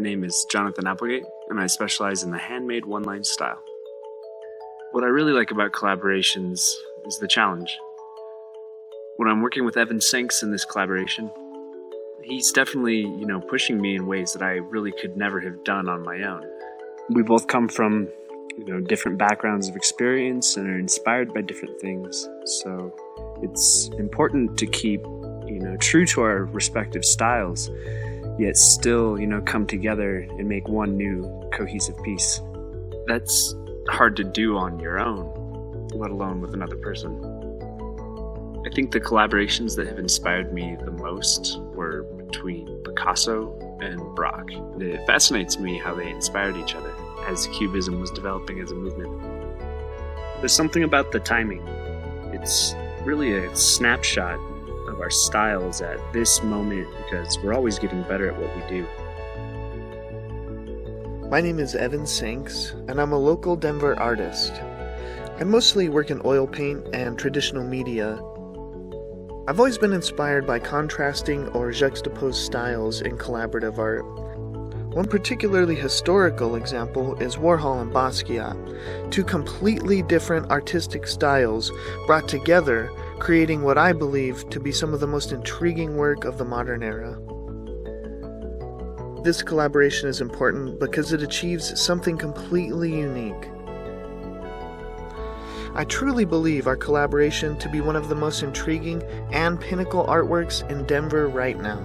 name is Jonathan Applegate, and I specialize in the handmade one-line style. What I really like about collaborations is the challenge. When I'm working with Sanks in this collaboration, he's definitely, pushing me in ways that I really could never have done on my own. We both come from, different backgrounds of experience and are inspired by different things. So it's important to keep, true to our respective styles, yet still, come together and make one new cohesive piece. That's hard to do on your own, let alone with another person. I think the collaborations that have inspired me the most were between Picasso and Braque. It fascinates me how they inspired each other as Cubism was developing as a movement. There's something about the timing. It's really a snapshot of our styles at this moment because we're always getting better at what we do. My name is Sanks, and I'm a local Denver artist. I mostly work in oil paint and traditional media. I've always been inspired by contrasting or juxtaposed styles in collaborative art. One particularly historical example is Warhol and Basquiat, two completely different artistic styles brought together, creating what I believe to be some of the most intriguing work of the modern era. This collaboration is important because it achieves something completely unique. I truly believe our collaboration to be one of the most intriguing and pinnacle artworks in Denver right now.